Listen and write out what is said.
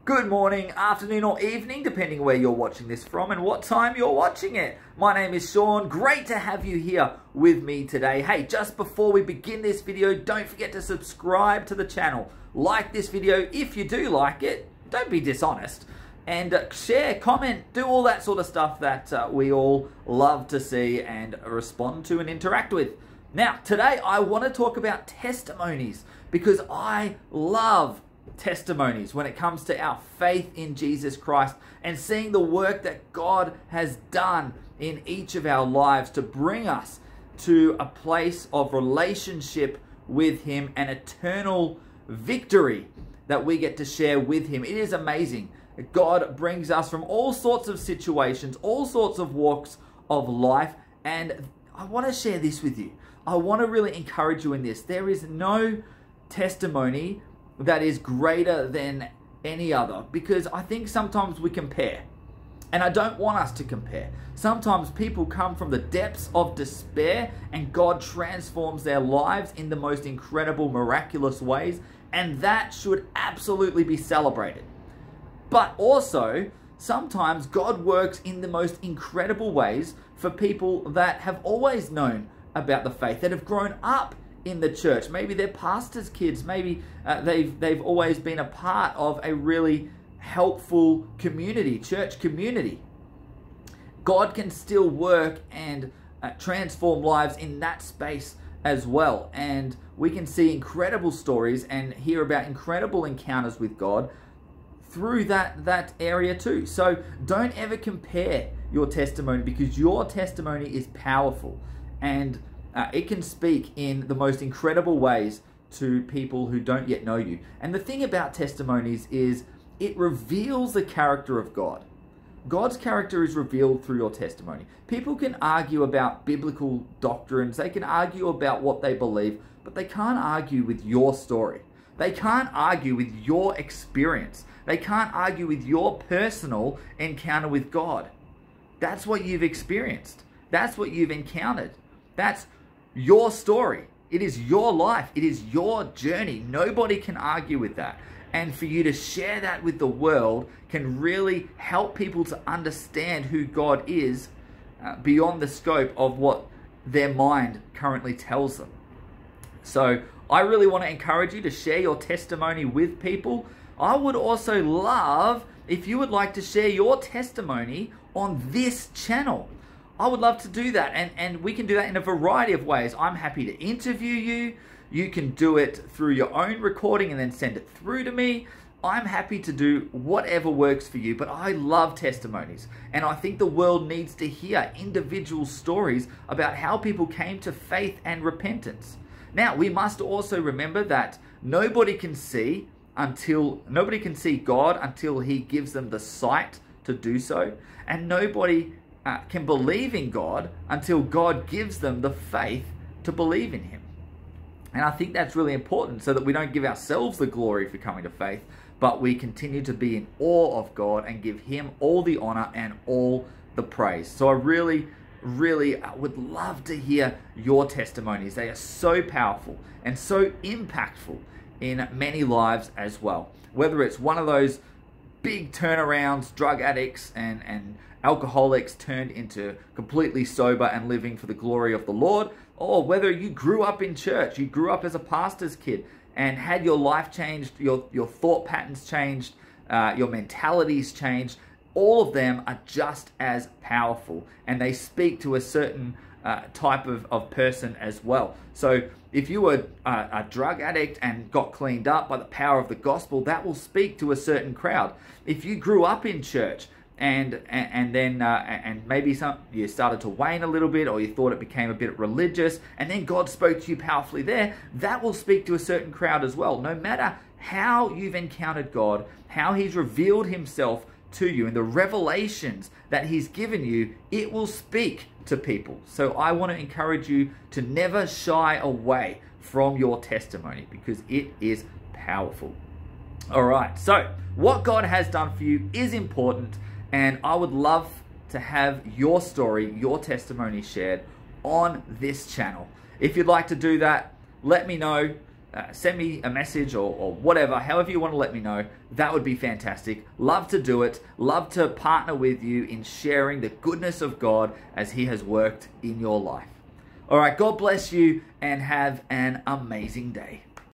Good morning, afternoon or evening, depending where you're watching this from and what time you're watching it. My name is Sean. Great to have you here with me today. Hey, just before we begin this video, don't forget to subscribe to the channel. Like this video if you do like it. Don't be dishonest. And share, comment, do all that sort of stuff that we all love to see and respond to and interact with. Now, today I want to talk about testimonies because I love testimonies when it comes to our faith in Jesus Christ and seeing the work that God has done in each of our lives to bring us to a place of relationship with Him and eternal victory that we get to share with Him. It is amazing. God brings us from all sorts of situations, all sorts of walks of life, and I want to share this with you. I want to really encourage you in this. There is no testimony that is greater than any other, because I think sometimes we compare, and I don't want us to compare. Sometimes people come from the depths of despair and God transforms their lives in the most incredible, miraculous ways, and that should absolutely be celebrated. But also, sometimes God works in the most incredible ways for people that have always known about the faith, that have grown up in the church. Maybe they're pastors' kids. Maybe they've always been a part of a really helpful community, church community. God can still work and transform lives in that space as well. And we can see incredible stories and hear about incredible encounters with God through that area too. So don't ever compare your testimony, because your testimony is powerful and it can speak in the most incredible ways to people who don't yet know you. And the thing about testimonies is it reveals the character of God. God's character is revealed through your testimony. People can argue about biblical doctrines, they can argue about what they believe, but they can't argue with your story. They can't argue with your experience. They can't argue with your personal encounter with God. That's what you've experienced. That's what you've encountered. That's your story. It is your life. It is your journey. Nobody can argue with that. And for you to share that with the world can really help people to understand who God is beyond the scope of what their mind currently tells them. So I really want to encourage you to share your testimony with people. I would also love if you would like to share your testimony on this channel. I would love to do that, and we can do that in a variety of ways. I'm happy to interview you. You can do it through your own recording and then send it through to me. I'm happy to do whatever works for you, but I love testimonies. And I think the world needs to hear individual stories about how people came to faith and repentance. Now, we must also remember that nobody can see God until He gives them the sight to do so. And nobody can believe in God until God gives them the faith to believe in Him. And I think that's really important, so that we don't give ourselves the glory for coming to faith, but we continue to be in awe of God and give Him all the honor and all the praise. So I really would love to hear your testimonies. They are so powerful and so impactful in many lives as well. Whether it's one of those big turnarounds, drug addicts and alcoholics turned into completely sober and living for the glory of the Lord, or whether you grew up in church, you grew up as a pastor's kid and had your life changed, your thought patterns changed, your mentalities changed. All of them are just as powerful, and they speak to a certain type of person as well. So if you were a drug addict and got cleaned up by the power of the gospel, that will speak to a certain crowd. If you grew up in church and then maybe you started to wane a little bit, or you thought it became a bit religious, and then God spoke to you powerfully there, that will speak to a certain crowd as well. No matter how you've encountered God, how He's revealed Himself to you, and the revelations that He's given you, it will speak to people. So I want to encourage you to never shy away from your testimony, because it is powerful. All right, so what God has done for you is important, and I would love to have your story, your testimony shared on this channel. If you'd like to do that, let me know. send me a message or whatever, however you want to let me know. That would be fantastic. Love to do it. Love to partner with you in sharing the goodness of God as He has worked in your life. All right, God bless you and have an amazing day.